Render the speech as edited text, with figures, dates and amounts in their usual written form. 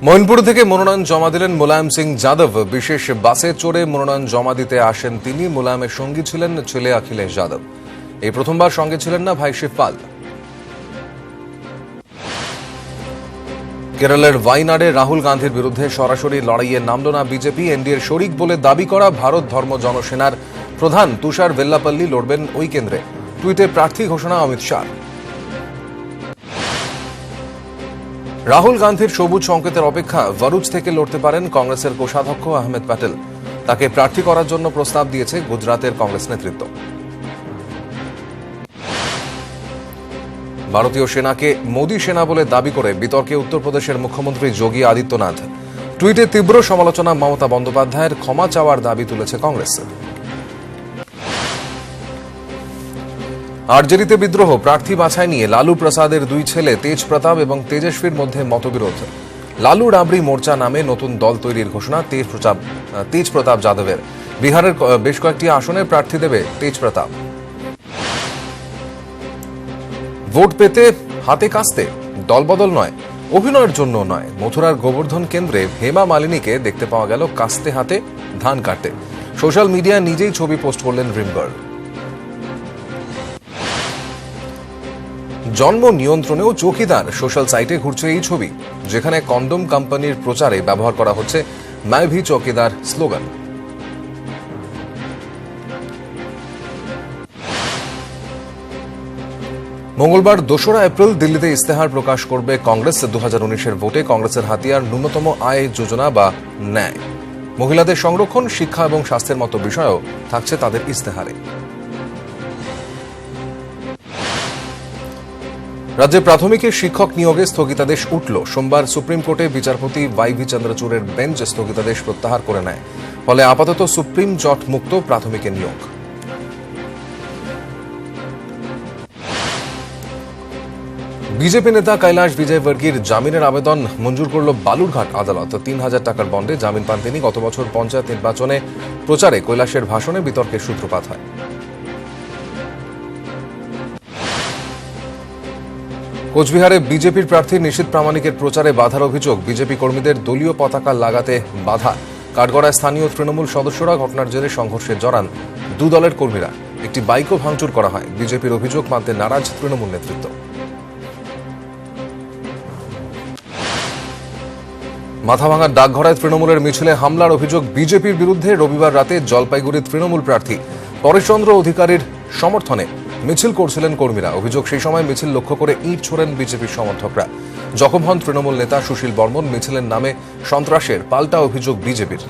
মৈনপুর থেকে মনোনয়ন জমা দিলেন মুলায়ম সিং যাদব। বিশেষ বাসে চড়ে মনোনয়ন জমা দিতে আসেন তিনি। মুলায়মের সঙ্গী ছিলেন ছেলে অখিলেশ যাদব। এই প্রথমবার সঙ্গে ছিলেন না ভাই শিবপাল। কেরলের ওয়াইনাডে রাহুল গান্ধীর বিরুদ্ধে সরাসরি লড়াইয়ে নামল না বিজেপি। এনডিএর শরিক বলে দাবি করা ভারত ধর্ম জনসেনার প্রধান তুষার ভেল্লাপল্লী লড়বেন ওই কেন্দ্রে। টুইটে প্রার্থী ঘোষণা অমিত শাহ। রাহুল গান্ধীর সবুজ সংকেতের অপেক্ষা। ভরুচ থেকে লড়তে পারেন কংগ্রেসের কোষাধ্যক্ষ আহমেদ প্যাটেল। তাকে প্রার্থী করার জন্য প্রস্তাব দিয়েছে গুজরাতের কংগ্রেস নেতৃত্ব। ভারতীয় সেনাকে মোদী সেনা বলে দাবি করে বিতর্কে উত্তরপ্রদেশের মুখ্যমন্ত্রী যোগী আদিত্যনাথ। টুইটে তীব্র সমালোচনা মমতা বন্দ্যোপাধ্যায়ের। ক্ষমা চাওয়ার দাবি তুলেছে কংগ্রেস। আরজেডিতে বিদ্রোহ। প্রার্থী বাছাই নিয়ে লালু প্রসাদের দুই ছেলে তেজ প্রতাপ এবং তেজস্বীর মধ্যে মতবিরোধ। লালু রাবড়ি মোর্চা নামে নতুন দল তৈরির ঘোষণা তেজ প্রতাপ যাদবের। বিহারের বেশ কয়েকটি আসনে প্রার্থী দেবে তেজ প্রতাপ। ভোট পেতে হাতে কাস্তে দলবদল নয়, অভিনয়ের জন্য নয়। মথুরার গোবর্ধন কেন্দ্রে হেমা মালিনীকে দেখতে পাওয়া গেল কাস্তে হাতে ধান কাটতে। সোশ্যাল মিডিয়ায় নিজেই ছবি পোস্ট করলেন ড্রিমগার্ল। জন্ম নিয়ন্ত্রণেও চৌকিদার। সোশ্যাল সাইটে ঘুরছে এই ছবি, যেখানে কন্ডোম কোম্পানির প্রচারে ব্যবহার করা হচ্ছে मैं भी চৌকিদার স্লোগান। মঙ্গলবার 2রা এপ্রিল দিল্লিতে ইস্তেহার প্রকাশ করবে কংগ্রেস। 2019-এর ভোটে কংগ্রেসের হাতিয়ার ন্যূনতম আয় যোজনা বা ন্যায়। মহিলাদের সংরক্ষণ, শিক্ষা এবং স্বাস্থ্যের মতো বিষয়ও থাকছে তাদের ইস্তেহারে। রাজ্যে প্রাথমিকে শিক্ষক নিয়োগে স্থগিতাদেশ উঠল। সোমবার সুপ্রিম কোর্টে বিচারপতি ওয়াইভি চন্দ্রচূড়ের বেঞ্চ স্থগিতাদেশ প্রত্যাহার করে নেয়। ফলে আপাতত সুপ্রিম জট মুক্ত প্রাথমিকে নিয়োগ। বিজেপি নেতা কৈলাশ বিজয়বর্গীর জামিনের আবেদন মঞ্জুর করল বালুরঘাট আদালত। 3,000 টাকার বন্ডে জামিন পান তিনি। গত বছর পঞ্চায়েত নির্বাচনে প্রচারে কৈলাসের ভাষণে বিতর্কের সূত্রপাত হয়। কোচবিহারে বিজেপির প্রার্থী নিশীথ প্রামাণিকের প্রচারে বাধার অভিযোগ। বিজেপি কর্মীদের দলীয় পতাকা লাগাতে বাধা। কাঠগড়ায় স্থানীয় তৃণমূল সদস্যরা ঘটনার জেরে সংঘর্ষে জড়ান দু দলের কর্মীরা। একটি বাইকও ভাঙচুর করা হয়। বিজেপির অভিযোগ মানতে নারাজ তৃণমূল নেতৃত্ব। মাথাভাঙার ডাকঘরায় তৃণমূলের মিছিলে হামলার অভিযোগ বিজেপির বিরুদ্ধে। রবিবার রাতে জলপাইগুড়ি তৃণমূল প্রার্থী পরেশচন্দ্র অধিকারীর সমর্থনে মিছিল করছিলেন কর্মীরা। অভিযোগ, সেই সময় মিছিল লক্ষ্য করে ইট ছোড়েন বিজেপির সমর্থকরা। জখম হন তৃণমূল নেতা সুশীল বর্মন। মিছিলের নামে সন্ত্রাসের পাল্টা অভিযোগ বিজেপির।